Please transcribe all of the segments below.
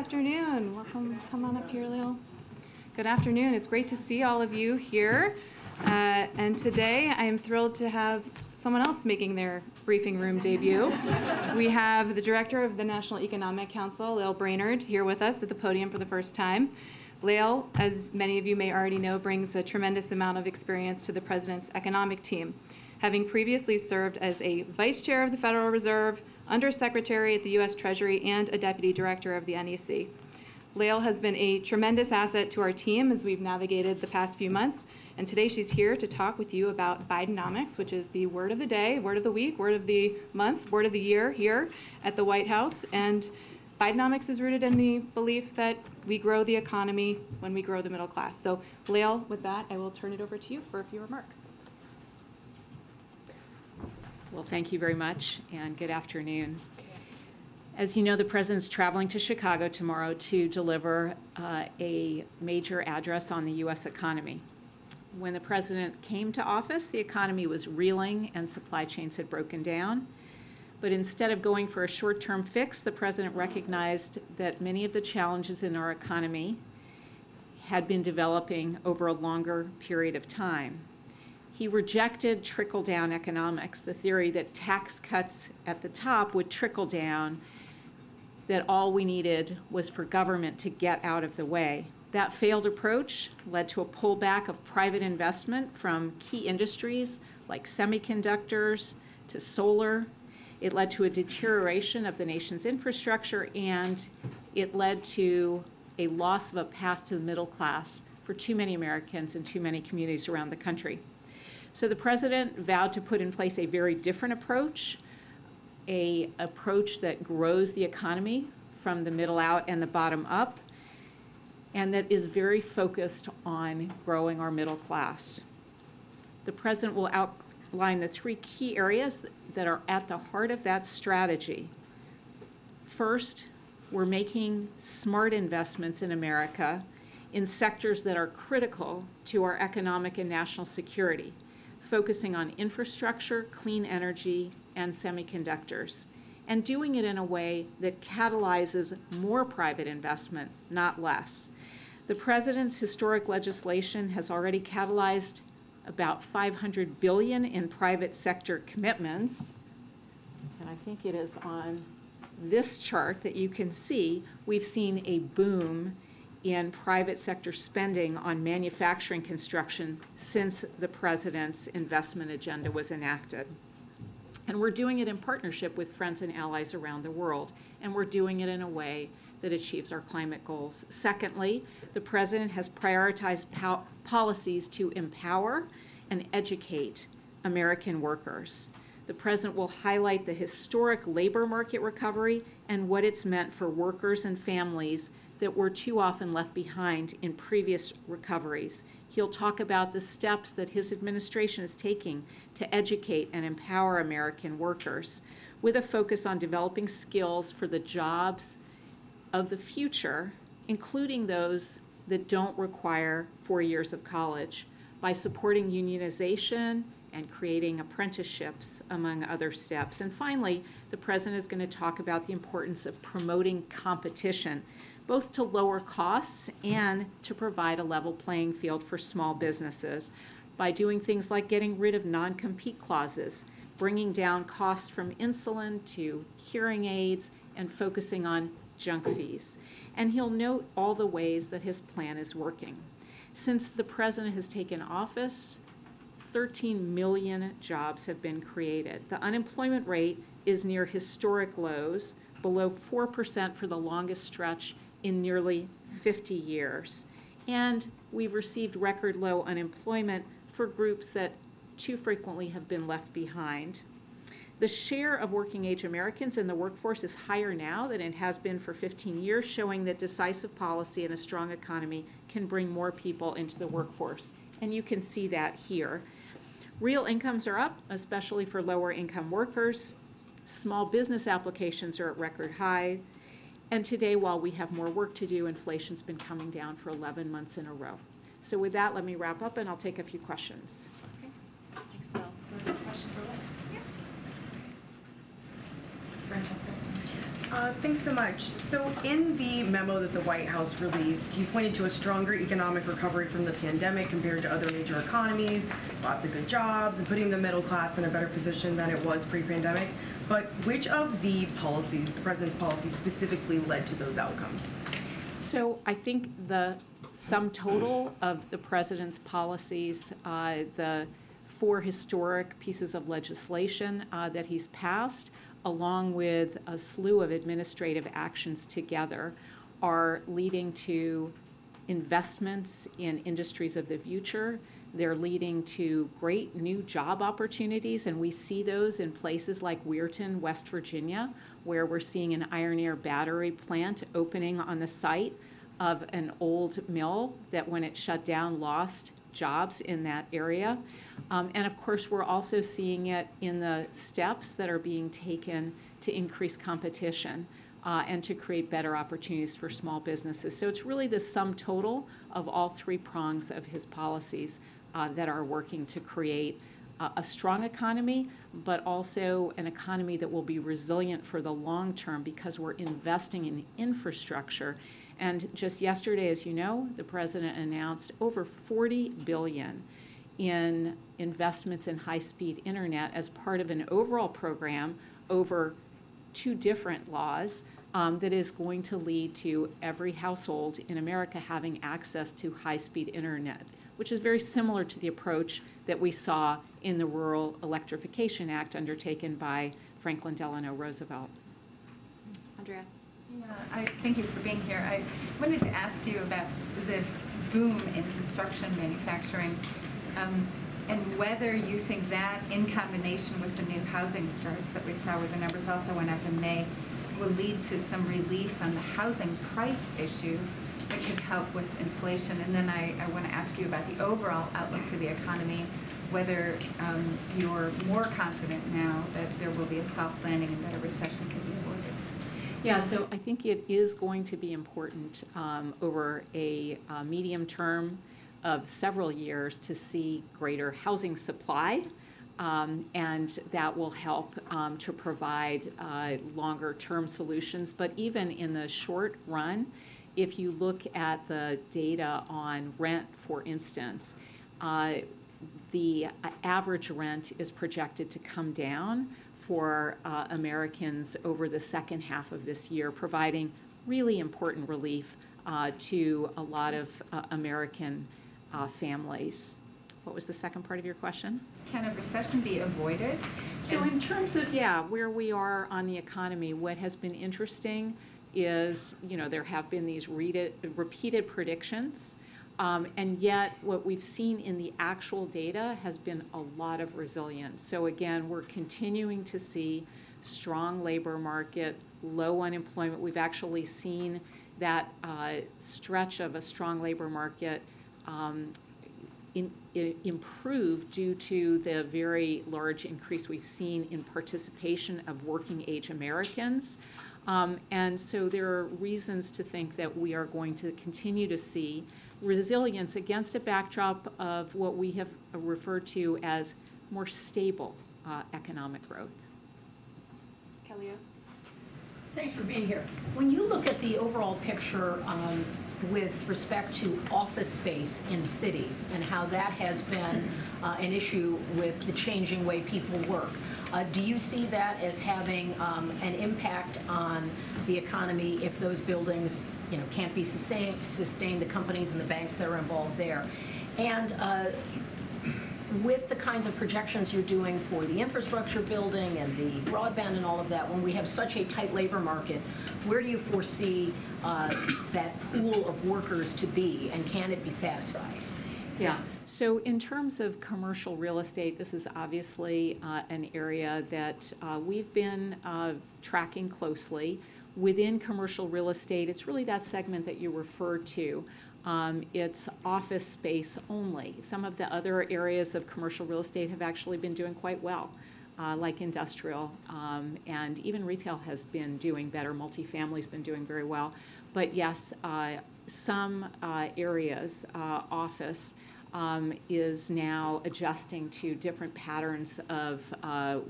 afternoon. Welcome. Come on up here, Lil. Good afternoon. It's great to see all of you here. And today I am thrilled to have someone else making their briefing room debut. We have the director of the National Economic Council, Lil Brainerd, here with us at the podium for the first time. Lil, as many of you may already know, brings a tremendous amount of experience to the president's economic team, having previously served as a vice chair of the Federal Reserve, undersecretary at the U.S. Treasury, and a deputy director of the NEC. Lil has been a tremendous asset to our team as we've navigated the past few months, and today she's here to talk with you about bidenomics, which is the word of the day, word of the week, word of the month, word of the year here at the White House. And bidenomics is rooted in the belief that we grow the economy when we grow the middle class. So Lil, with that, I will turn it over to you for a few remarks. Well, thank you very much, and good afternoon. As you know, the President's traveling to Chicago tomorrow to deliver a major address on the U.S. economy. When the President came to office, the economy was reeling and supply chains had broken down. But instead of going for a short-term fix, the President recognized that many of the challenges in our economy had been developing over a longer period of time. He rejected trickle-down economics, the theory that tax cuts at the top would trickle down, that all we needed was for government to get out of the way. That failed approach led to a pullback of private investment from key industries like semiconductors to solar. It led to a deterioration of the nation's infrastructure, and it led to a loss of a path to the middle class for too many Americans and too many communities around the country. So the President vowed to put in place a very different approach, an approach that grows the economy from the middle out and the bottom up, and that is very focused on growing our middle class. The President will outline the three key areas that are at the heart of that strategy. First, we're making smart investments in America in sectors that are critical to our economic and national security, focusing on infrastructure, clean energy, and semiconductors, and doing it in a way that catalyzes more private investment, not less. The President's historic legislation has already catalyzed about $500 billion in private sector commitments, and I think it is on this chart that you can see we've seen a boom in private sector spending on manufacturing construction since the President's investment agenda was enacted. And we're doing it in partnership with friends and allies around the world, and we're doing it in a way that achieves our climate goals. Secondly, the President has prioritized policies to empower and educate American workers. The President will highlight the historic labor market recovery and what it's meant for workers and families that were too often left behind in previous recoveries. He'll talk about the steps that his administration is taking to educate and empower American workers, with a focus on developing skills for the jobs of the future, including those that don't require 4 years of college, by supporting unionization and creating apprenticeships, among other steps. And finally, the President is going to talk about the importance of promoting competition, both to lower costs and to provide a level playing field for small businesses by doing things like getting rid of non-compete clauses, bringing down costs from insulin to hearing aids, and focusing on junk fees. And he'll note all the ways that his plan is working. Since the President has taken office, 13 million jobs have been created. The unemployment rate is near historic lows, below 4% for the longest stretch in nearly 50 years. And we've received record low unemployment for groups that too frequently have been left behind. The share of working age Americans in the workforce is higher now than it has been for 15 years, showing that decisive policy and a strong economy can bring more people into the workforce. And you can see that here. Real incomes are up, especially for lower income workers. Small business applications are at record high. And today, while we have more work to do, inflation's been coming down for 11 months in a row. So with that, let me wrap up and I'll take a few questions. Okay. Thanks, Lil. Question for Lil? Yeah. Francesca. Thanks so much. So in the memo that the White House released, you pointed to a stronger economic recovery from the pandemic compared to other major economies, lots of good jobs, and putting the middle class in a better position than it was pre-pandemic. But which of the policies, the president's policies, specifically led to those outcomes? So I think the sum total of the president's policies, the 4 historic pieces of legislation that he's passed, along with a slew of administrative actions together, are leading to investments in industries of the future. They're leading to great new job opportunities, and we see those in places like Weirton, West Virginia, where we're seeing an iron ore battery plant opening on the site of an old mill that, when it shut down, lost jobs in that area. And of course, we're also seeing it in the steps that are being taken to increase competition and to create better opportunities for small businesses. So it's really the sum total of all 3 prongs of his policies that are working to create a strong economy, but also an economy that will be resilient for the long term because we're investing in infrastructure. And just yesterday, as you know, the president announced over $40 billion in investments in high-speed internet as part of an overall program over 2 different laws that is going to lead to every household in America having access to high-speed internet, which is very similar to the approach that we saw in the Rural Electrification Act undertaken by Franklin Delano Roosevelt. Andrea. Yeah, thank you for being here. I wanted to ask you about this boom in construction manufacturing and whether you think that, in combination with the new housing starts that we saw, where the numbers also went up in May, will lead to some relief on the housing price issue that could help with inflation. And then I want to ask you about the overall outlook for the economy, whether you're more confident now that there will be a soft landing and that a recession could be avoided. Yeah, so I think it is going to be important over a medium term of several years to see greater housing supply, and that will help to provide longer term solutions. But even in the short run, if you look at the data on rent, for instance, the average rent is projected to come down for Americans over the second half of this year, providing really important relief to a lot of American families. What was the second part of your question? Can a recession be avoided? So in terms of, where we are on the economy, what has been interesting is, there have been these repeated predictions, and yet what we've seen in the actual data has been a lot of resilience. So again, we're continuing to see strong labor market, low unemployment. We've actually seen that stretch of a strong labor market improve due to the very large increase we've seen in participation of working age Americans. And so there are reasons to think that we are going to continue to see resilience against a backdrop of what we have referred to as more stable economic growth. Kalia. Thanks for being here. When you look at the overall picture with respect to office space in cities and how that has been an issue with the changing way people work, do you see that as having an impact on the economy if those buildings, can't be sustained, the companies and the banks that are involved there? And with the kinds of projections you're doing for the infrastructure building and the broadband and all of that, when we have such a tight labor market, where do you foresee that pool of workers to be, and can it be satisfied? Yeah, so in terms of commercial real estate, this is obviously an area that we've been tracking closely. Within commercial real estate, it's really that segment that you referred to. It's office space only. Some of the other areas of commercial real estate have actually been doing quite well, like industrial, and even retail has been doing better. Multifamily's been doing very well. But yes, some areas, office, is now adjusting to different patterns of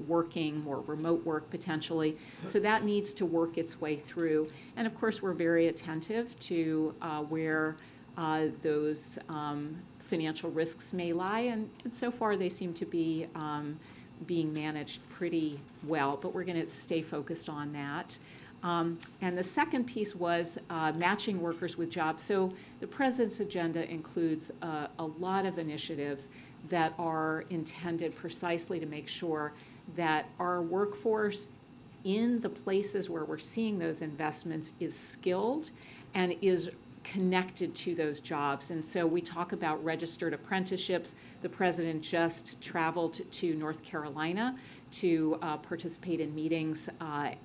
working, more remote work potentially. So that needs to work its way through. And of course, we're very attentive to where those financial risks may lie, and so far they seem to be being managed pretty well, but we're going to stay focused on that. And the second piece was matching workers with jobs. So the President's agenda includes a lot of initiatives that are intended precisely to make sure that our workforce in the places where we're seeing those investments is skilled and is connected to those jobs. And so we talk about registered apprenticeships. The President just traveled to North Carolina to participate in meetings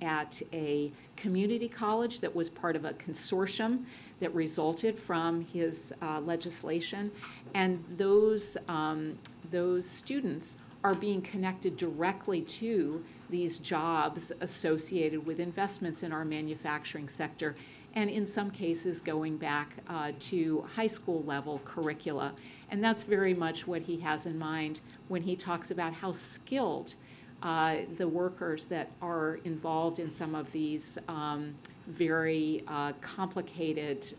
at a community college that was part of a consortium that resulted from his legislation. And those students are being connected directly to these jobs associated with investments in our manufacturing sector, and in some cases going back to high school level curricula. And that's very much what he has in mind when he talks about how skilled the workers that are involved in some of these very complicated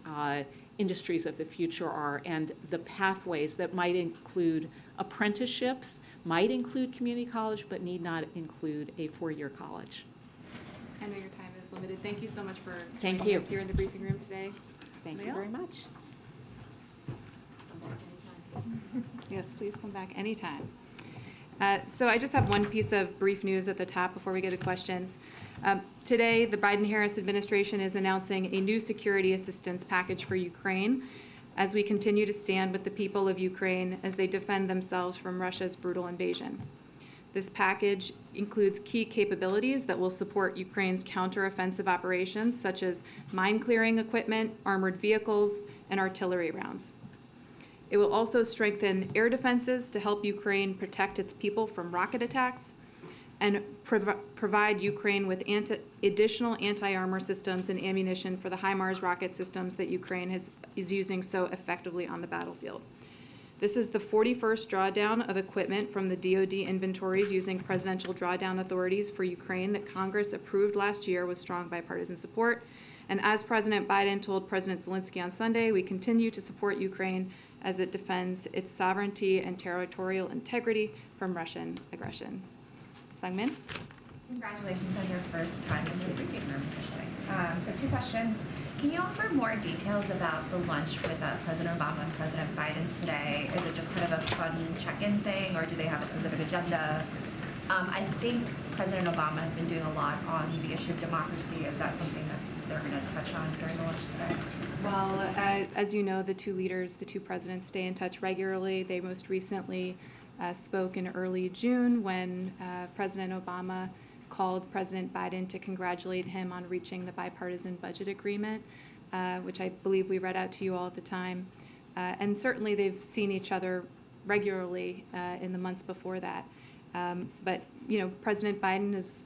industries of the future are, and the pathways that might include apprenticeships, might include community college, but need not include a four-year college. I know your time is limited. Thank you so much for Thank joining you. us here in the briefing room today. Thank you Leo? very much. Yes, please come back anytime. So I just have one piece of brief news at the top before we get to questions. Today, the Biden-Harris administration is announcing a new security assistance package for Ukraine as we continue to stand with the people of Ukraine as they defend themselves from Russia's brutal invasion. This package includes key capabilities that will support Ukraine's counteroffensive operations, such as mine-clearing equipment, armored vehicles, and artillery rounds. It will also strengthen air defenses to help Ukraine protect its people from rocket attacks and provide Ukraine with additional anti-armor systems and ammunition for the HIMARS rocket systems that Ukraine is using so effectively on the battlefield. This is the 41st drawdown of equipment from the DoD inventories using presidential drawdown authorities for Ukraine that Congress approved last year with strong bipartisan support. And as President Biden told President Zelensky on Sunday, we continue to support Ukraine as it defends its sovereignty and territorial integrity from Russian aggression. Sungmin? Congratulations on your first time in the briefing room officially. So 2 questions. Can you offer more details about the lunch with President Obama and President Biden today? Is it just kind of a fun check-in thing, or do they have a specific agenda? I think President Obama has been doing a lot on the issue of democracy. Is that something that they're going to touch on during the lunch today? Well, as you know, the two presidents stay in touch regularly. They most recently spoke in early June when President Obama called President Biden to congratulate him on reaching the bipartisan budget agreement, which I believe we read out to you all at the time. And certainly they've seen each other regularly in the months before that. But, you know, President Biden is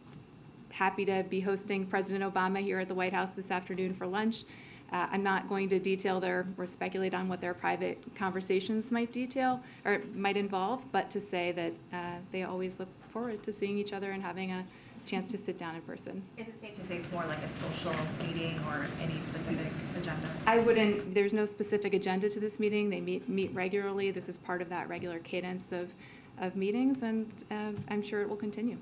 happy to be hosting President Obama here at the White House this afternoon for lunch. I'm not going to detail or speculate on what their private conversations might involve, but to say that they always look forward to seeing each other and having a chance to sit down in person. Is it safe to say it's more like a social meeting or any specific agenda? There's no specific agenda to this meeting. They meet regularly. This is part of that regular cadence of meetings, and I'm sure it will continue.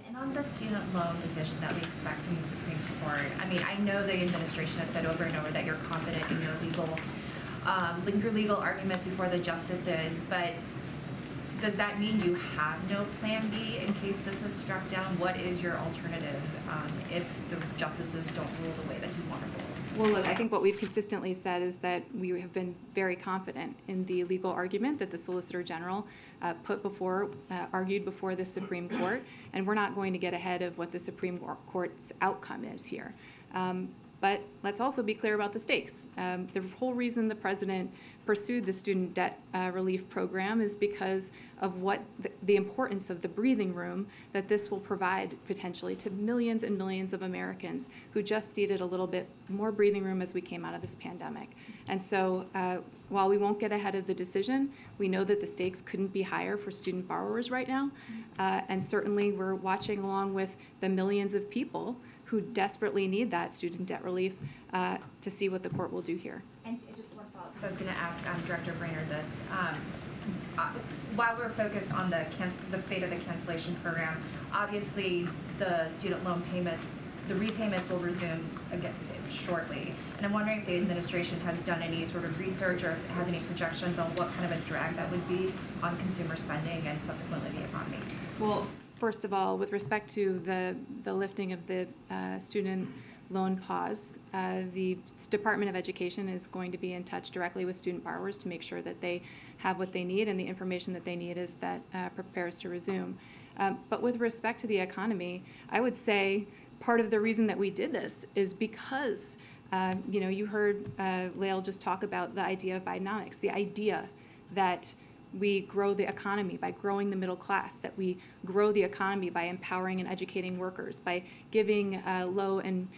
And on the student loan decision that we expect from the Supreme Court, I mean, I know the administration has said over and over that you're confident in your legal arguments before the justices, but does that mean you have no plan B in case this is struck down? What is your alternative if the justices don't rule the way that you want to rule? Well, look, I think what we've consistently said is that we have been very confident in the legal argument that the Solicitor General argued before the Supreme Court, and we're not going to get ahead of what the Supreme Court's outcome is here. But let's also be clear about the stakes. The whole reason the president pursued the student debt relief program is because of what the importance of the breathing room that this will provide potentially to millions and millions of Americans who just needed a little bit more breathing room as we came out of this pandemic. And so while we won't get ahead of the decision, we know that the stakes couldn't be higher for student borrowers right now. And certainly we're watching along with the millions of people who desperately need that student debt relief to see what the court will do here. And just one follow-up, because I was going to ask Director Brainerd this. While we're focused on the fate of the cancellation program, obviously the student loan payment, the repayments will resume again shortly. And I'm wondering if the administration has done any sort of research or if it has any projections on what kind of a drag that would be on consumer spending and subsequently the economy. Well, first of all, with respect to the lifting of the student loan pause, the Department of Education is going to be in touch directly with student borrowers to make sure that they have what they need and the information that they need is that prepares to resume. But with respect to the economy, I would say part of the reason that we did this is because, you heard Lael just talk about the idea of bidenomics, the idea that we grow the economy by growing the middle class, that we grow the economy by empowering and educating workers, by giving low and,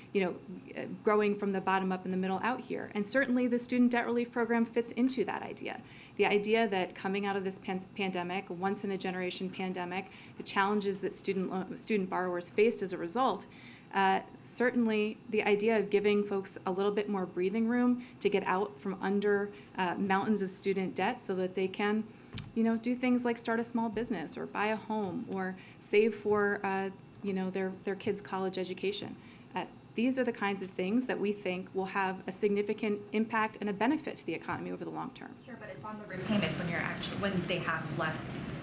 growing from the bottom up and the middle out here. And certainly the student debt relief program fits into that idea. The idea that coming out of this pandemic, once in a generation pandemic, the challenges that student borrowers faced as a result, certainly the idea of giving folks a little bit more breathing room to get out from under mountains of student debt so that they can do things like start a small business or buy a home or save for their kids' college education. These are the kinds of things that we think will have a significant impact and a benefit to the economy over the long term. Sure, but it's on the repayments when they have less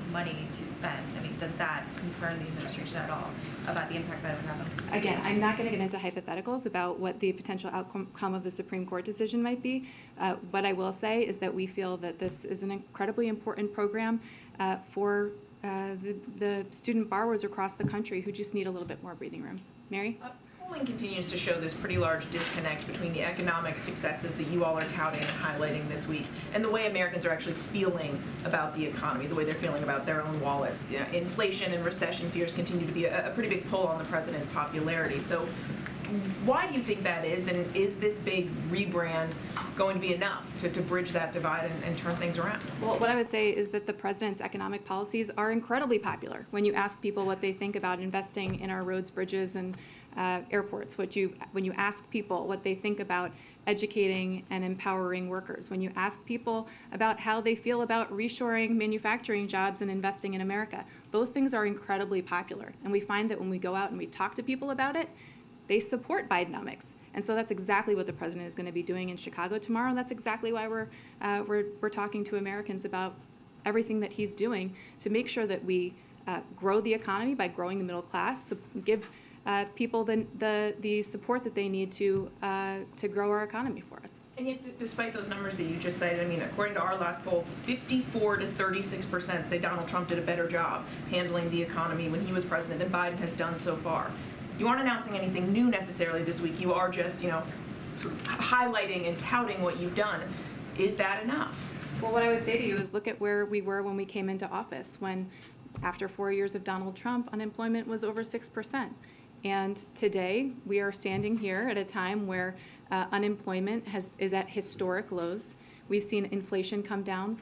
money to spend. I mean, does that concern the administration at all about the impact that it would have on consumers? Again, I'm not going to get into hypotheticals about what the potential outcome of the Supreme Court decision might be. What I will say is that we feel that this is an incredibly important program for the student borrowers across the country who just need a little bit more breathing room. Mary? Polling continues to show this pretty large disconnect between the economic successes that you all are touting and highlighting this week and the way Americans are actually feeling about the economy, the way they're feeling about their own wallets. Inflation and recession fears continue to be a pretty big pull on the president's popularity. So why do you think that is, and is this big rebrand going to be enough to bridge that divide and turn things around? Well, what I would say is that the president's economic policies are incredibly popular. When you ask people what they think about investing in our roads, bridges, and airports, when you ask people what they think about educating and empowering workers, when you ask people about how they feel about reshoring manufacturing jobs and investing in America, those things are incredibly popular. And we find that when we go out and we talk to people about it, they support bidenomics. And so that's exactly what the president is going to be doing in Chicago tomorrow. And that's exactly why we're talking to Americans about everything that he's doing to make sure that we grow the economy by growing the middle class, give people the support that they need to grow our economy for us. And yet, despite those numbers that you just cited, I mean, according to our last poll, 54 to 36% say Donald Trump did a better job handling the economy when he was president than Biden has done so far. You aren't announcing anything new necessarily this week. You are just, sort of highlighting and touting what you've done. Is that enough? Well, what I would say to you is look at where we were when we came into office, when after 4 years of Donald Trump, unemployment was over 6%. And today, we are standing here at a time where unemployment is at historic lows. We've seen inflation come down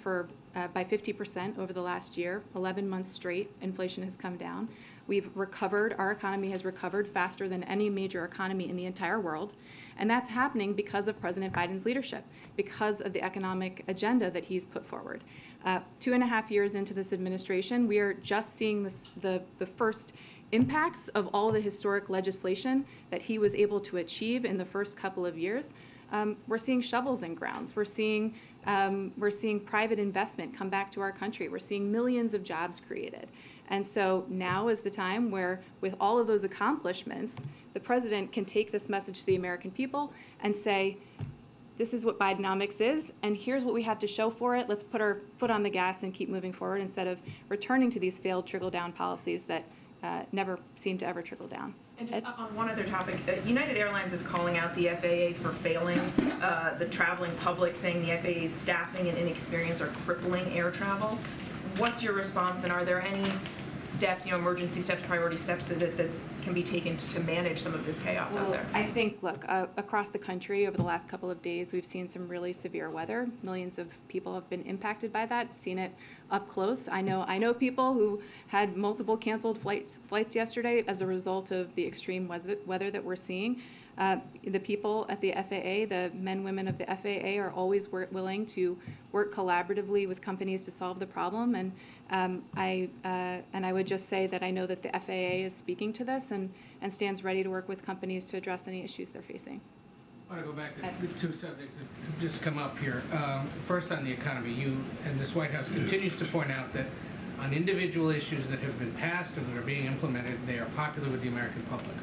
by 50% over the last year. 11 months straight, inflation has come down. We've recovered, our economy has recovered faster than any major economy in the entire world. And that's happening because of President Biden's leadership, because of the economic agenda that he's put forward. 2.5 years into this administration, we are just seeing the first impacts of all the historic legislation that he was able to achieve in the first couple of years. We're seeing shovels in grounds. We're seeing private investment come back to our country. We're seeing millions of jobs created. And so now is the time where, with all of those accomplishments, the president can take this message to the American people and say, this is what bidenomics is, and here's what we have to show for it. Let's put our foot on the gas and keep moving forward instead of returning to these failed trickle-down policies that never seem to ever trickle down. And just on one other topic, United Airlines is calling out the FAA for failing the traveling public, saying the FAA's staffing and inexperience are crippling air travel. What's your response, and are there any steps, emergency steps, priority steps that can be taken to manage some of this chaos out there? I think, look, across the country over the last couple of days, we've seen some really severe weather. Millions of people have been impacted by that, seen it up close. I know people who had multiple canceled flights yesterday as a result of the extreme weather that we're seeing. The people at the FAA, the men, women of the FAA, are always willing to work collaboratively with companies to solve the problem. And I would just say that I know that the FAA is speaking to this and stands ready to work with companies to address any issues they're facing. I want to go back to the two subjects that just come up here. First, on the economy, you and this White House continues to point out that on individual issues that have been passed or that are being implemented, they are popular with the American public.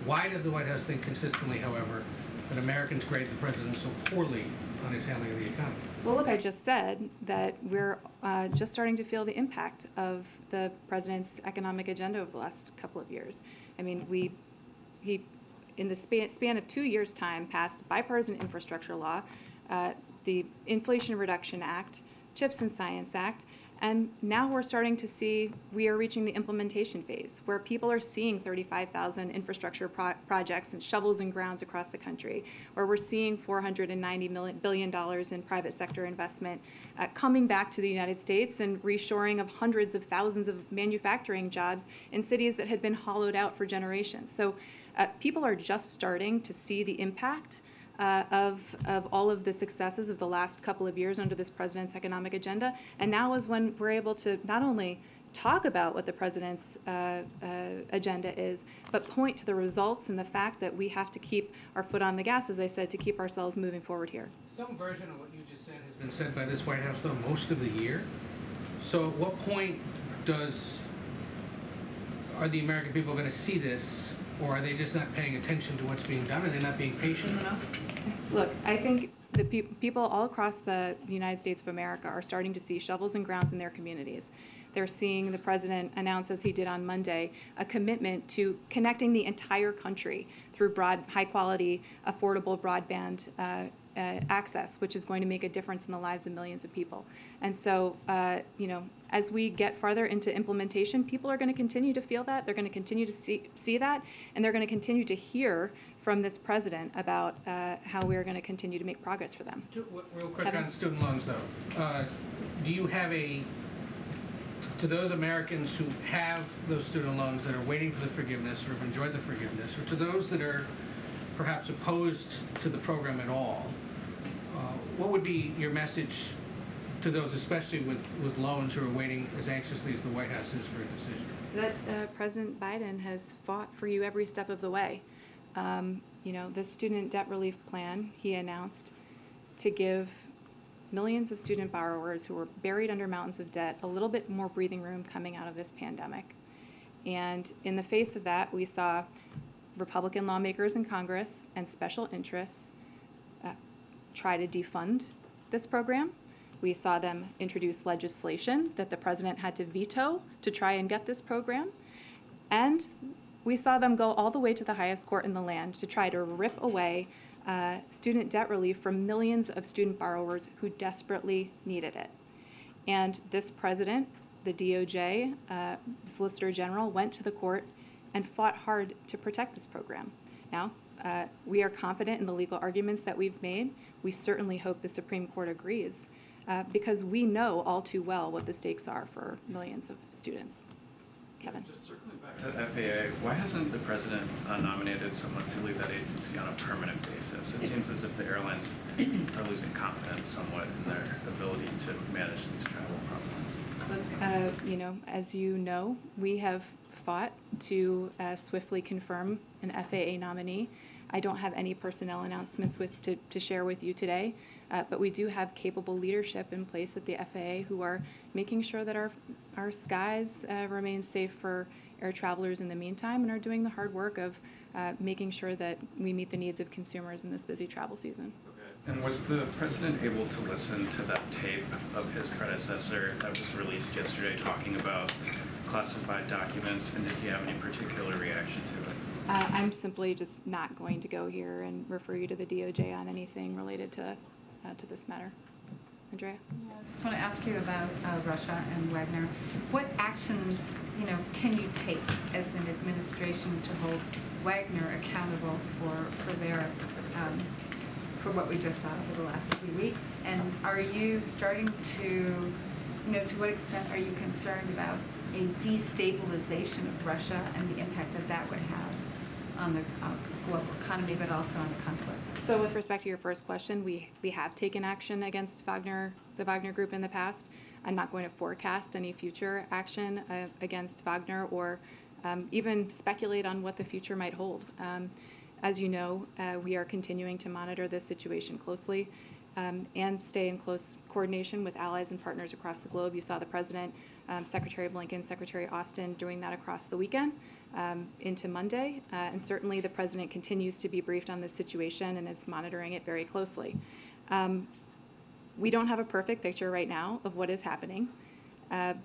Why does the White House think consistently, however, that Americans grade the president so poorly on his handling of the economy? Well, look, I just said that we're just starting to feel the impact of the president's economic agenda over the last couple of years. I mean, he in the span of 2 years' time, passed bipartisan infrastructure law, the Inflation Reduction Act, CHIPS and Science Act, and now we're starting to see we are reaching the implementation phase where people are seeing 35,000 infrastructure projects and shovels and grounds across the country, where we're seeing $490 billion in private sector investment coming back to the United States and reshoring of hundreds of thousands of manufacturing jobs in cities that had been hollowed out for generations. So people are just starting to see the impact of all of the successes of the last couple of years under this president's economic agenda. And now is when we're able to not only talk about what the president's agenda is, but point to the results and the fact that we have to keep our foot on the gas, as I said, to keep ourselves moving forward here. Some version of what you just said has been said by this White House, though, most of the year. So at what point are the American people going to see this, or are they just not paying attention to what's being done? Are they not being patient enough? Look, I think the people all across the United States of America are starting to see shovels and grounds in their communities. They're seeing the president announce, as he did on Monday, a commitment to connecting the entire country through high-quality, affordable broadband access, which is going to make a difference in the lives of millions of people. And so, as we get farther into implementation, people are going to continue to feel that. They're going to continue to see that, and they're going to continue to hear from this president about how we're going to continue to make progress for them. Real quick on student loans, though. Do you have to those Americans who have those student loans that are waiting for the forgiveness or have enjoyed the forgiveness, or to those that are perhaps opposed to the program at all, what would be your message to those, especially with loans, who are waiting as anxiously as the White House is for a decision? That President Biden has fought for you every step of the way. The student debt relief plan he announced to give millions of student borrowers who were buried under mountains of debt a little bit more breathing room coming out of this pandemic. And in the face of that, we saw Republican lawmakers in Congress and special interests try to defund this program. We saw them introduce legislation that the president had to veto to try and get this program. And we saw them go all the way to the highest court in the land to try to rip away student debt relief from millions of student borrowers who desperately needed it. And this president, the DOJ, Solicitor General, went to the court and fought hard to protect this program. Now, we are confident in the legal arguments that we've made. We certainly hope the Supreme Court agrees, because we know all too well what the stakes are for millions of students. Kevin. Just circling back to FAA, why hasn't the president nominated someone to lead that agency on a permanent basis? It seems as if the airlines are losing confidence somewhat in their ability to manage these travel problems. Look, as you know, we have fought to swiftly confirm an FAA nominee. I don't have any personnel announcements to share with you today, but we do have capable leadership in place at the FAA who are making sure that our skies remain safe for air travelers in the meantime, and are doing the hard work of making sure that we meet the needs of consumers in this busy travel season. Okay. And was the president able to listen to that tape of his predecessor that was released yesterday talking about classified documents, and did he have any particular reaction to it? I'm simply just not going to go here and refer you to the DOJ on anything related to this matter. Andrea? Yeah, I just want to ask you about Russia and Wagner. What actions, can you take as an administration to hold Wagner accountable for their for what we just saw over the last few weeks? And are you starting to, to what extent are you concerned about a destabilization of Russia and the impact that that would have on the global economy, but also on the conflict? So with respect to your first question, we have taken action against the Wagner Group in the past. I'm not going to forecast any future action against Wagner or even speculate on what the future might hold. As you know, we are continuing to monitor this situation closely and stay in close coordination with allies and partners across the globe. You saw the President, Secretary Blinken, Secretary Austin doing that across the weekend into Monday. And certainly the President continues to be briefed on this situation and is monitoring it very closely. We don't have a perfect picture right now of what is happening,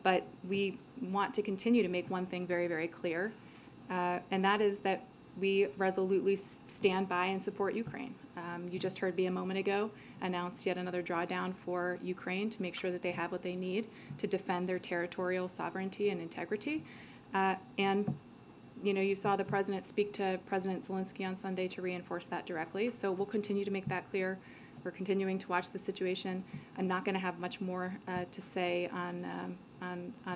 but we want to continue to make one thing very, very clear, and that is that we resolutely stand by and support Ukraine. You just heard me a moment ago announce yet another drawdown for Ukraine to make sure that they have what they need to defend their territorial sovereignty and integrity. And you saw the President speak to President Zelensky on Sunday to reinforce that directly. So we'll continue to make that clear. We're continuing to watch the situation. I'm not going to have much more to say on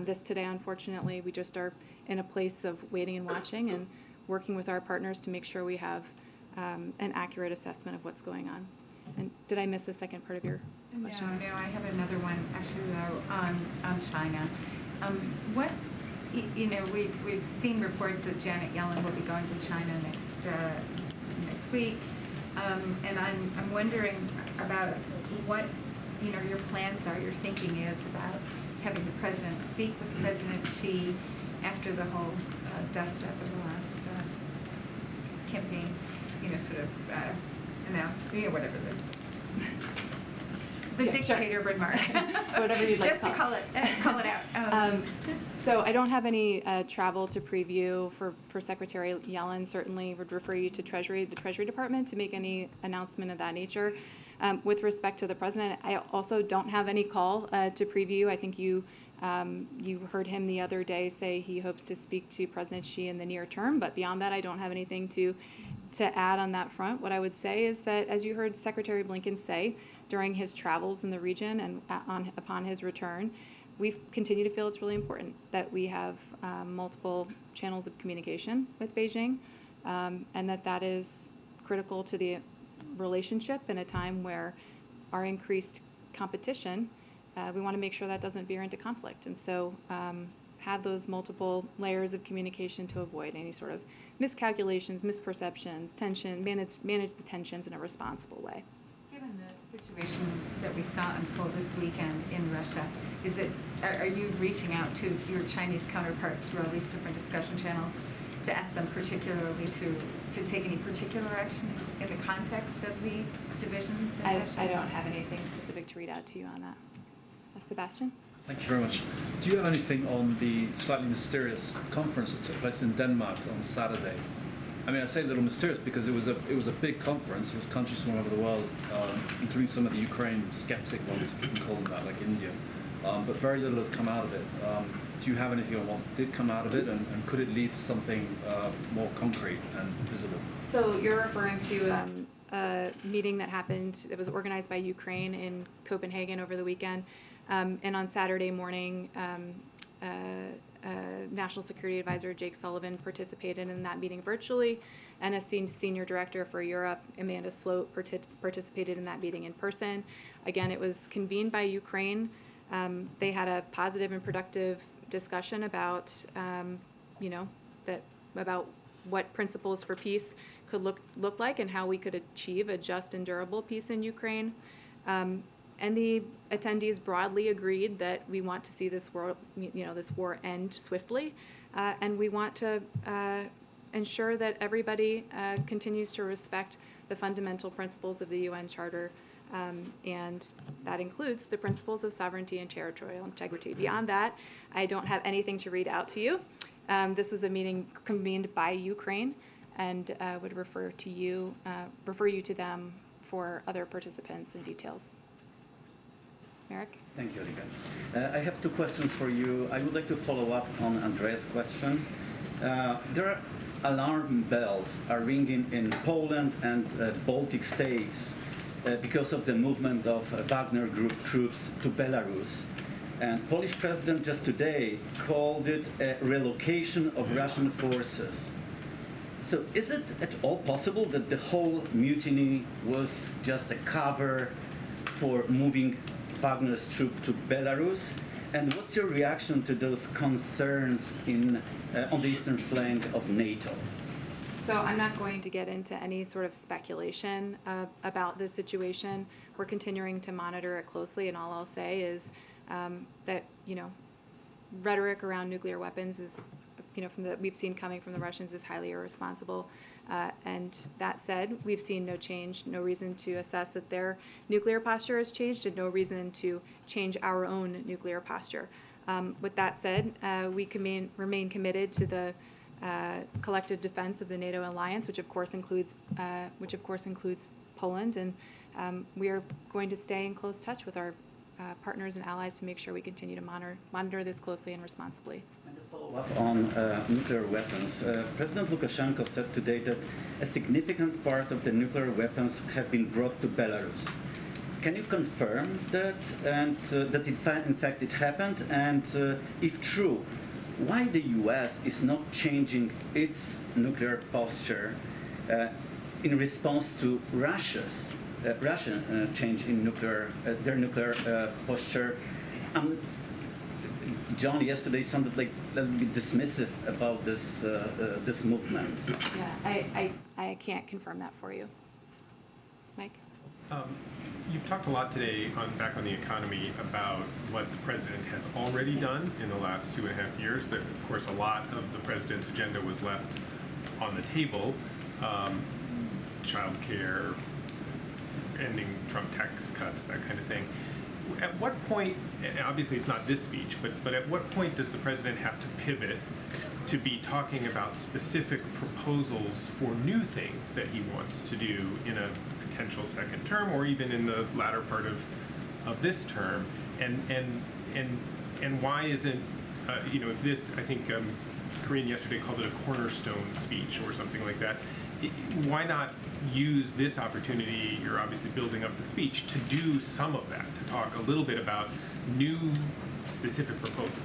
this today, unfortunately. We just are in a place of waiting and watching and working with our partners to make sure we have an accurate assessment of what's going on. And did I miss the second part of your question? No, I have another one actually though on China. We've seen reports that Janet Yellen will be going to China next week, and I'm wondering about what your plans are, your thinking is about having the President speak with President Xi after the whole dust up of the last campaign, sort of announced, whatever the dictator remark, whatever you'd like just to call it out. So I don't have any travel to preview for Secretary Yellen. Certainly would refer you to the Treasury Department to make any announcement of that nature. With respect to the President, I also don't have any call to preview. I think you heard him the other day say he hopes to speak to President Xi in the near term, but beyond that, I don't have anything to add on that front. What I would say is that, as you heard Secretary Blinken say during his travels in the region and upon his return, we continue to feel it's really important that we have multiple channels of communication with Beijing, and that is critical to the relationship in a time where our increased competition, we want to make sure that doesn't veer into conflict. And so have those multiple layers of communication to avoid any sort of miscalculations, misperceptions, tension, manage the tensions in a responsible way. Given the situation that we saw unfold this weekend in Russia, are you reaching out to your Chinese counterparts through all these different discussion channels to ask them particularly to take any particular action in the context of the divisions in Russia? I don't have anything specific to read out to you on that. Sebastian? Thank you very much. Do you have anything on the slightly mysterious conference that took place in Denmark on Saturday? I mean, I say a little mysterious because it was a big conference. It was countries from all over the world, including some of the Ukraine skeptic ones, if you can call them that, like India. But very little has come out of it. Do you have anything on what did come out of it, and could it lead to something more concrete and visible? So you're referring to a meeting that happened, it was organized by Ukraine in Copenhagen over the weekend. And on Saturday morning, National Security Advisor Jake Sullivan participated in that meeting virtually, and a Senior Director for Europe, Amanda Sloat, participated in that meeting in person. Again, it was convened by Ukraine. They had a positive and productive discussion about, about what principles for peace could look like and how we could achieve a just and durable peace in Ukraine. And the attendees broadly agreed that we want to see this war end swiftly, and we want to ensure that everybody continues to respect the fundamental principles of the UN Charter And that includes the principles of sovereignty and territorial integrity. Beyond that, I don't have anything to read out to you. This was a meeting convened by Ukraine, and would refer you to them for other participants and details. Merrick? Thank you, Olivia. I have two questions for you. I would like to follow up on Andrea's question. There are alarm bells are ringing in Poland and Baltic states because of the movement of Wagner Group troops to Belarus. And Polish president just today called it a relocation of Russian forces. So is it at all possible that the whole mutiny was just a cover for moving Wagner's troops to Belarus? And what's your reaction to those concerns on the eastern flank of NATO? So I'm not going to get into any sort of speculation about this situation. We're continuing to monitor it closely, and all I'll say is that, rhetoric around nuclear weapons is, we've seen coming from the Russians is highly irresponsible. And that said, we've seen no change, no reason to assess that their nuclear posture has changed, and no reason to change our own nuclear posture. With that said, we remain committed to the collective defense of the NATO alliance, which of course includes Poland, and we are going to stay in close touch with our partners and allies to make sure we continue to monitor this closely and responsibly. And to follow up on nuclear weapons, President Lukashenko said today that a significant part of the nuclear weapons have been brought to Belarus. Can you confirm that, and that in fact it happened? And if true, why the U.S. is not changing its nuclear posture in response to Russian change in their nuclear posture? John yesterday sounded like a little bit dismissive about this movement. Yeah, I can't confirm that for you. Mike? You've talked a lot today back on the economy about what the president has already done in the last 2.5 years. That, of course, a lot of the president's agenda was left on the table. Child care, ending Trump tax cuts, that kind of thing. At what point, and obviously it's not this speech, but at what point does the president have to pivot to be talking about specific proposals for new things that he wants to do in a potential second term, or even in the latter part of this term? And why isn't if this, I think Corinne yesterday called it a cornerstone speech or something like that. Why not use this opportunity, you're obviously building up the speech, to do some of that, to talk a little bit about new specific proposals?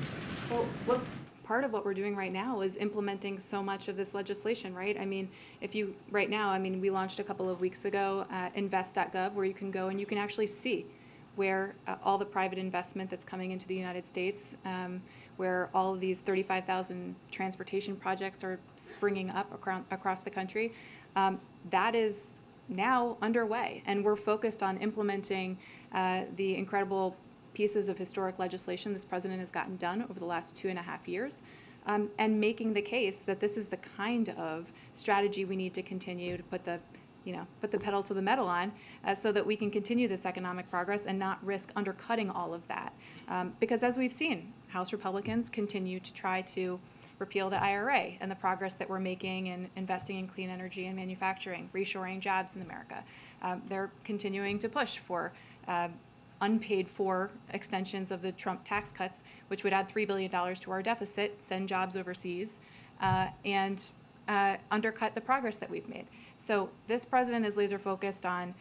Well, look, part of what we're doing right now is implementing so much of this legislation, right? I mean, we launched a couple of weeks ago invest.gov, where you can go and you can actually see where all the private investment that's coming into the United States, where all of these 35,000 transportation projects are springing up across the country, that is now underway. And we're focused on implementing the incredible pieces of historic legislation this president has gotten done over the last 2.5 years, and making the case that this is the kind of strategy we need to continue to put the pedal to the metal on, so that we can continue this economic progress and not risk undercutting all of that. Because as we've seen, House Republicans continue to try to repeal the IRA, and the progress that we're making in investing in clean energy and manufacturing, reshoring jobs in America. They're continuing to push for unpaid for extensions of the Trump tax cuts, which would add $3 billion to our deficit, send jobs overseas, and undercut the progress that we've made. So this president is laser focused on,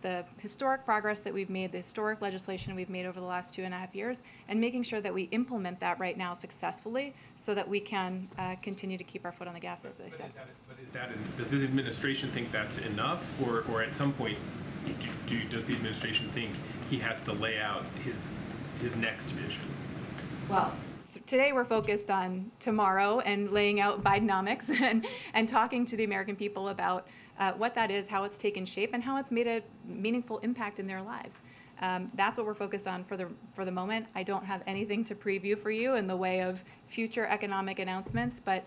the historic progress that we've made, the historic legislation we've made over the last 2.5 years, and making sure that we implement that right now successfully, so that we can continue to keep our foot on the gas, as I said. Does this administration think that's enough, or at some point, does the administration think he has to lay out his next vision? Well, so today we're focused on tomorrow and laying out bidenomics and talking to the American people about what that is, how it's taken shape, and how it's made a meaningful impact in their lives. That's what we're focused on for the moment. I don't have anything to preview for you in the way of future economic announcements, but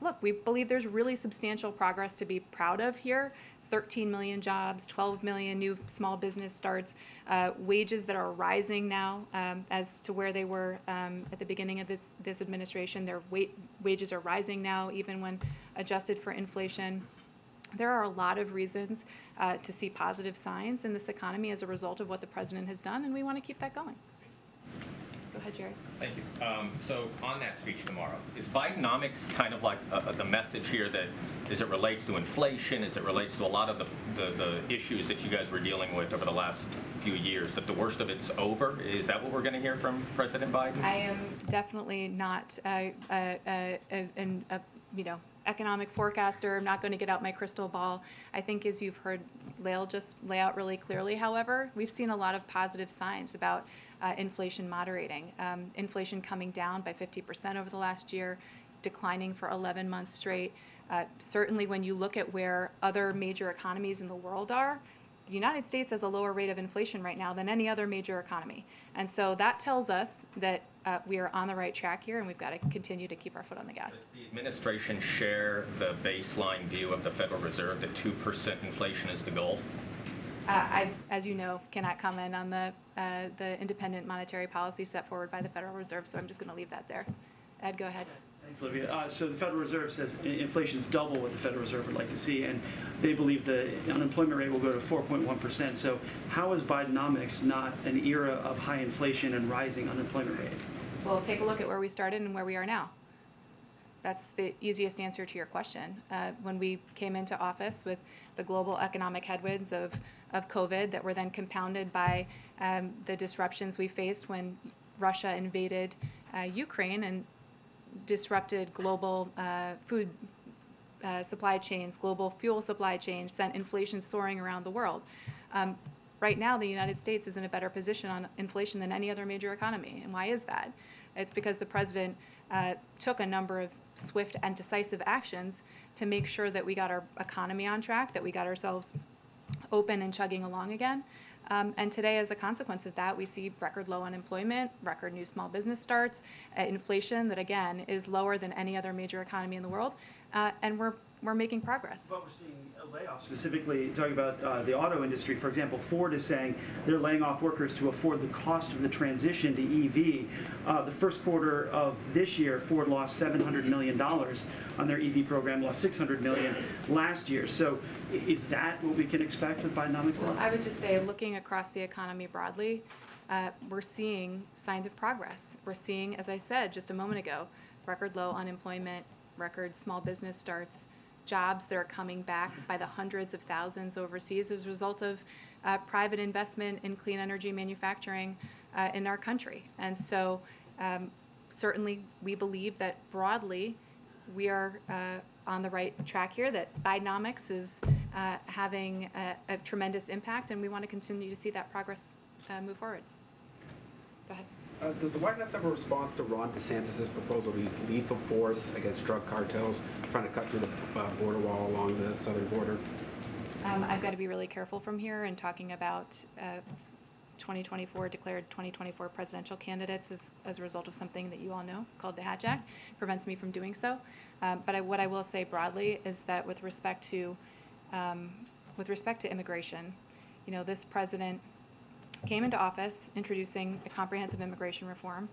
look, we believe there's really substantial progress to be proud of here. 13 million jobs, 12 million new small business starts, wages that are rising now as to where they were at the beginning of this administration. Their wages are rising now, even when adjusted for inflation. There are a lot of reasons to see positive signs in this economy as a result of what the president has done, and we want to keep that going. Go ahead, Jerry. Thank you. So on that speech tomorrow, is bidenomics kind of like the message here that as it relates to inflation, as it relates to a lot of the issues that you guys were dealing with over the last few years, that the worst of it's over? Is that what we're going to hear from President Biden? I am definitely not an economic forecaster. I'm not going to get out my crystal ball. I think, as you've heard Lael just lay out really clearly, however, we've seen a lot of positive signs about inflation moderating. Inflation coming down by 50% over the last year, declining for 11 months straight. Certainly when you look at where other major economies in the world are, the United States has a lower rate of inflation right now than any other major economy. And so that tells us that we are on the right track here, and we've got to continue to keep our foot on the gas. Does the administration share the baseline view of the Federal Reserve that 2% inflation is the goal? I, as you know, cannot comment on the independent monetary policy set forward by the Federal Reserve, so I'm just going to leave that there. Ed, go ahead. Thanks, Olivia. So the Federal Reserve says inflation is double what the Federal Reserve would like to see, and they believe the unemployment rate will go to 4.1%. So how is Bidenomics not an era of high inflation and rising unemployment rate? Well, take a look at where we started and where we are now. That's the easiest answer to your question. When we came into office with the global economic headwinds of COVID that were then compounded by the disruptions we faced when Russia invaded Ukraine and disrupted global food supply chains, global fuel supply chains, sent inflation soaring around the world. Right now, the United States is in a better position on inflation than any other major economy. And why is that? It's because the president took a number of swift and decisive actions to make sure that we got our economy on track, that we got ourselves open and chugging along again. And today, as a consequence of that, we see record low unemployment, record new small business starts, inflation that, again, is lower than any other major economy in the world. And we're making progress. But we're seeing layoffs, specifically talking about the auto industry. For example, Ford is saying they're laying off workers to afford the cost of the transition to EV. The first quarter of this year, Ford lost $700 million on their EV program, lost $600 million last year. So is that what we can expect with Bidenomics? Well, I would just say, looking across the economy broadly, we're seeing signs of progress. We're seeing, as I said just a moment ago, record low unemployment, record small business starts, jobs that are coming back by the hundreds of thousands overseas as a result of private investment in clean energy manufacturing in our country. And so certainly we believe that broadly we are on the right track here, that Bidenomics is having a tremendous impact, and we want to continue to see that progress move forward. Go ahead. Does the White House have a response to Ron DeSantis' proposal to use lethal force against drug cartels trying to cut through the border wall along the southern border? I've got to be really careful from here in talking about declared 2024 presidential candidates as a result of something that you all know. It's called the Hatch Act. It prevents me from doing so. But what I will say broadly is that with respect to immigration, this president came into office introducing a comprehensive immigration reform,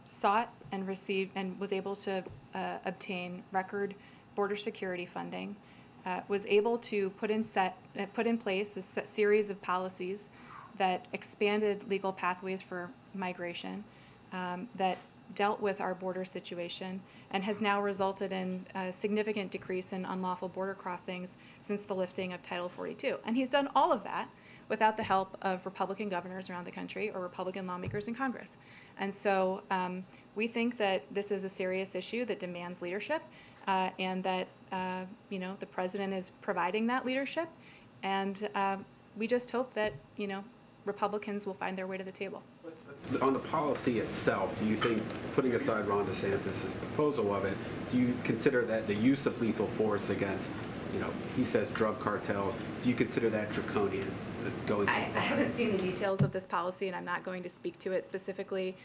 sought and received and was able to obtain record border security funding, was able to put in place a series of policies that expanded legal pathways for migration, that dealt with our border situation, and has now resulted in a significant decrease in unlawful border crossings since the lifting of Title 42. And he's done all of that without the help of Republican governors around the country or Republican lawmakers in Congress. And so we think that this is a serious issue that demands leadership, and that the president is providing that leadership. And we just hope that Republicans will find their way to the table. On the policy itself, do you think, putting aside Ron DeSantis' proposal of it, do you consider that the use of lethal force against, he says drug cartels, do you consider that draconian? Going I haven't seen the details of this policy, and I'm not going to speak to it specifically,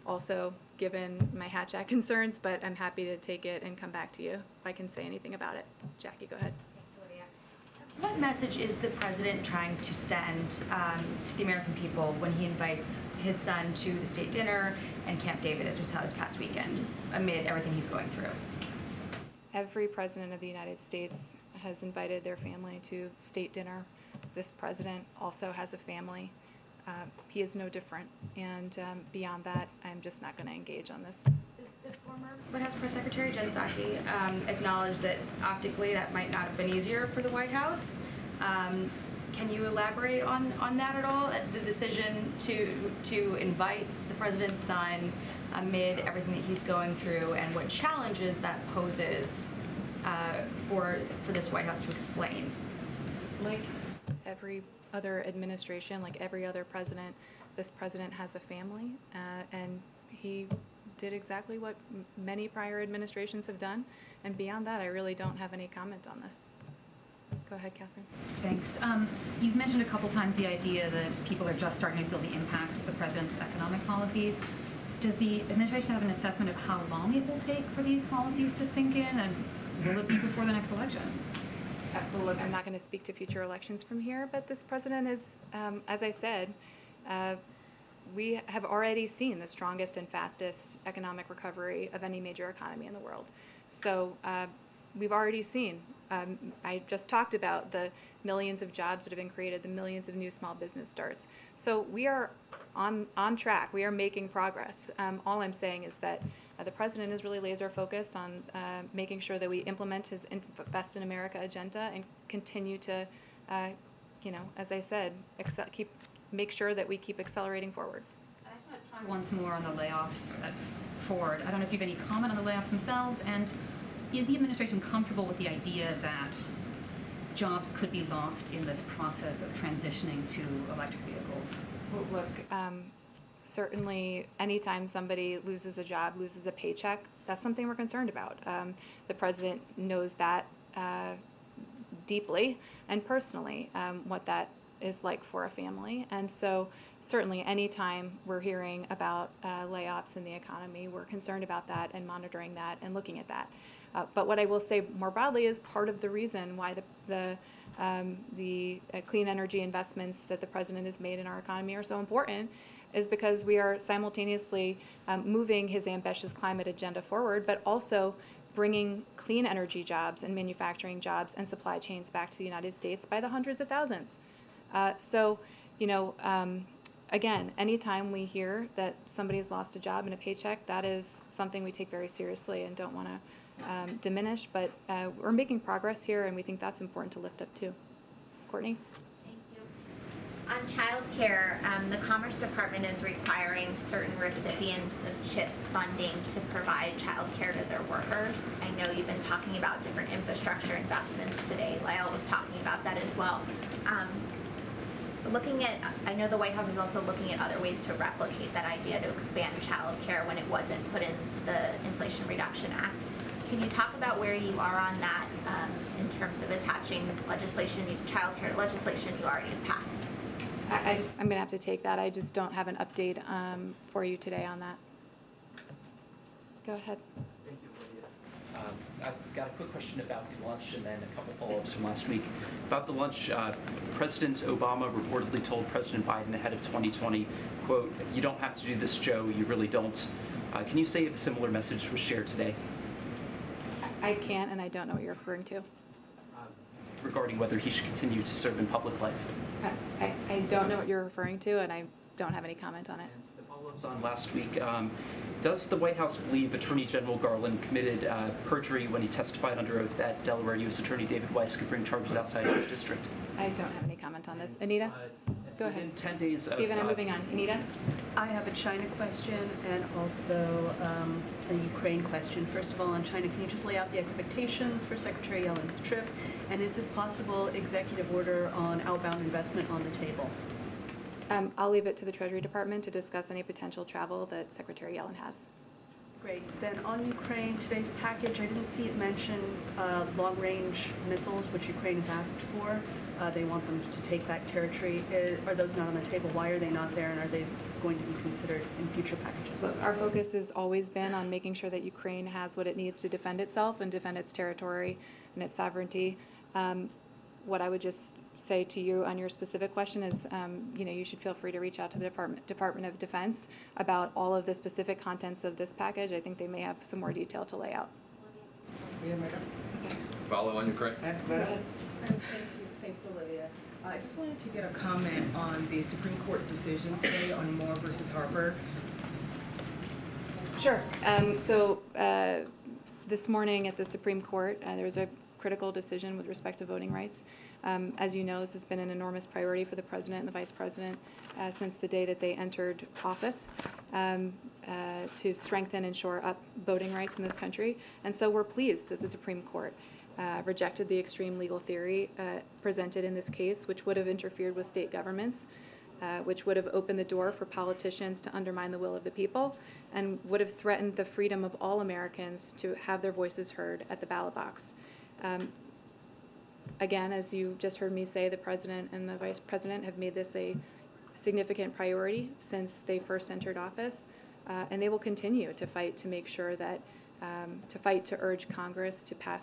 also given my Hatch Act concerns, but I'm happy to take it and come back to you if I can say anything about it. Jackie, go ahead. Thanks, Olivia. What message is the president trying to send to the American people when he invites his son to the state dinner and Camp David, as we saw this past weekend, amid everything he's going through? Every president of the United States has invited their family to state dinner. This president also has a family. He is no different. And beyond that, I'm just not going to engage on this. The former White House Press Secretary, Jen Psaki, acknowledged that optically that might not have been easier for the White House. Can you elaborate on that at all? The decision to invite the president's son amid everything that he's going through and what challenges that poses for this White House to explain? Like every other administration, like every other president, this president has a family, and he did exactly what many prior administrations have done. And beyond that, I really don't have any comment on this. Go ahead, Catherine. Thanks. You've mentioned a couple times the idea that people are just starting to feel the impact of the president's economic policies. Does the administration have an assessment of how long it will take for these policies to sink in, and will it be before the next election? Well, look, I'm not going to speak to future elections from here, but this president is, as I said, we have already seen the strongest and fastest economic recovery of any major economy in the world. So we've already seen, I just talked about the millions of jobs that have been created, the millions of new small business starts. So we are on track. We are making progress. All I'm saying is that the president is really laser focused on making sure that we implement his Invest in America agenda and continue to, as I said, make sure that we keep accelerating forward. I just want to try once more on the layoffs at Ford. I don't know if you have any comment on the layoffs themselves, and is the administration comfortable with the idea that jobs could be lost in this process of transitioning to electric vehicles? Well, look, certainly anytime somebody loses a job, loses a paycheck, that's something we're concerned about. The president knows that deeply and personally, what that is like for a family. And so certainly anytime we're hearing about layoffs in the economy, we're concerned about that and monitoring that and looking at that. But what I will say more broadly is part of the reason why the clean energy investments that the president has made in our economy are so important is because we are simultaneously moving his ambitious climate agenda forward, but also bringing clean energy jobs and manufacturing jobs and supply chains back to the United States by the hundreds of thousands. Again, anytime we hear that somebody has lost a job and a paycheck, that is something we take very seriously and don't want to diminish, but we're making progress here, and we think that's important to lift up too. Courtney? Thank you. On child care, the Commerce Department is requiring certain recipients of CHIPS funding to provide child care to their workers. I know you've been talking about different infrastructure investments today. Lyle was talking about that as well. I know the White House is also looking at other ways to replicate that idea to expand child care when it wasn't put in the Inflation Reduction Act. Can you talk about where you are on that in terms of attaching child care legislation you already have passed? I'm going to have to take that. I just don't have an update for you today on that. Go ahead. Thank you, Olivia. I've got a quick question about the lunch and then a couple follow-ups from last week. About the lunch, President Obama reportedly told President Biden ahead of 2020, quote, "You don't have to do this, Joe, you really don't." Can you say if a similar message was shared today? I can't, and I don't know what you're referring to. Regarding whether he should continue to serve in public life. I don't know what you're referring to, and I don't have any comment on it. And the follow-ups on last week, does the White House believe Attorney General Garland committed perjury when he testified under oath that Delaware U.S. Attorney David Weiss could bring charges outside his district? I don't have any comment on this. Anita? Go ahead. Within 10 days of... Stephen, I'm moving on. Anita? I have a China question and also a Ukraine question. First of all, on China, can you just lay out the expectations for Secretary Yellen's trip? And is this possible executive order on outbound investment on the table? I'll leave it to the Treasury Department to discuss any potential travel that Secretary Yellen has. Great. Then on Ukraine, today's package, I didn't see it mention long-range missiles, which Ukraine has asked for. They want them to take back territory. Are those not on the table? Why are they not there, and are they going to be considered in future packages? Look, our focus has always been on making sure that Ukraine has what it needs to defend itself and defend its territory and its sovereignty. what I would just say to you on your specific question is, you should feel free to reach out to the Department of Defense about all of the specific contents of this package. I think they may have some more detail to lay out. Follow on Ukraine. Thank you. Thanks, Olivia. I just wanted to get a comment on the Supreme Court decision today on Moore versus Harper. Sure. This morning at the Supreme Court, there was a critical decision with respect to voting rights. As you know, this has been an enormous priority for the President and the Vice President since the day that they entered office to strengthen and shore up voting rights in this country. And so we're pleased that the Supreme Court rejected the extreme legal theory presented in this case, which would have interfered with state governments, which would have opened the door for politicians to undermine the will of the people, and would have threatened the freedom of all Americans to have their voices heard at the ballot box. Again, as you just heard me say, the President and the Vice President have made this a significant priority since they first entered office, and they will continue to fight to make sure that, to urge Congress to pass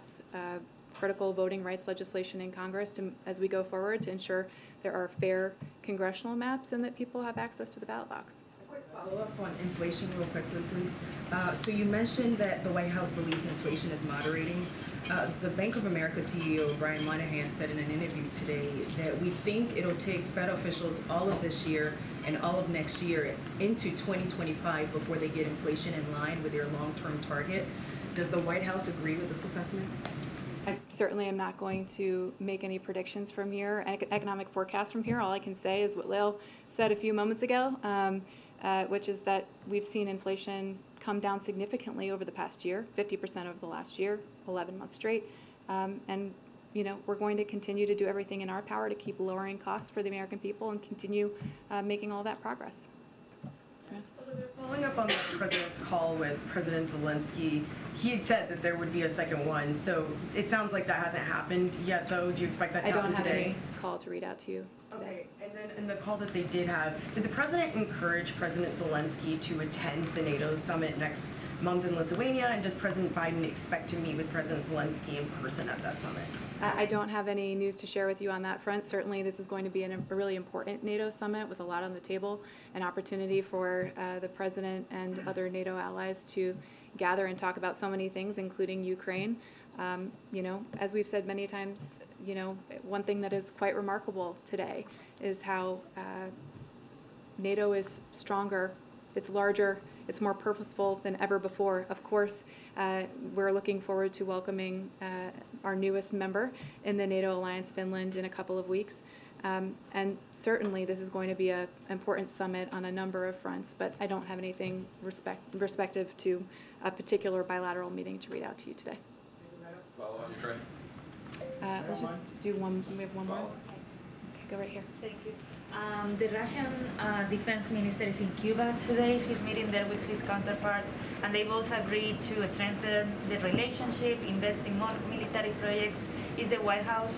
critical voting rights legislation in Congress as we go forward to ensure there are fair congressional maps and that people have access to the ballot box. Quick follow-up on inflation real quickly, please. So you mentioned that the White House believes inflation is moderating. The Bank of America CEO, Brian Moynihan, said in an interview today that we think it'll take Fed officials all of this year and all of next year into 2025 before they get inflation in line with their long-term target. Does the White House agree with this assessment? I certainly am not going to make any predictions from here, economic forecasts from here. All I can say is what Lil said a few moments ago, which is that we've seen inflation come down significantly over the past year, 50% over the last year, 11 months straight. And we're going to continue to do everything in our power to keep lowering costs for the American people and continue making all that progress. Following up on the President's call with President Zelensky, he had said that there would be a second one. So it sounds like that hasn't happened yet, though. Do you expect that to happen today? I don't have any call to read out to you today. Okay, and then in the call that they did have, did the President encourage President Zelensky to attend the NATO summit next month in Lithuania? And does President Biden expect to meet with President Zelensky in person at that summit? I don't have any news to share with you on that front. Certainly, this is going to be a really important NATO summit with a lot on the table, an opportunity for the President and other NATO allies to gather and talk about so many things, including Ukraine. As we've said many times, one thing that is quite remarkable today is how NATO is stronger, it's larger, it's more purposeful than ever before. Of course, we're looking forward to welcoming our newest member in the NATO alliance, Finland, in a couple of weeks. And certainly this is going to be an important summit on a number of fronts, but I don't have anything respective to a particular bilateral meeting to read out to you today. Follow on Ukraine. Let's just do one. We have one more. Okay, go right here. Thank you. The Russian defense minister is in Cuba today. He's meeting there with his counterpart, and they both agreed to strengthen the relationship, invest in more military projects. Is the White House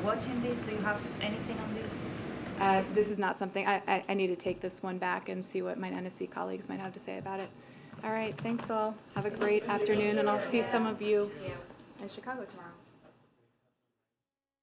watching this? Do you have anything on this? This is not something, I need to take this one back and see what my NSC colleagues might have to say about it. All right, thanks all. Have a great afternoon, and I'll see some of you in Chicago tomorrow.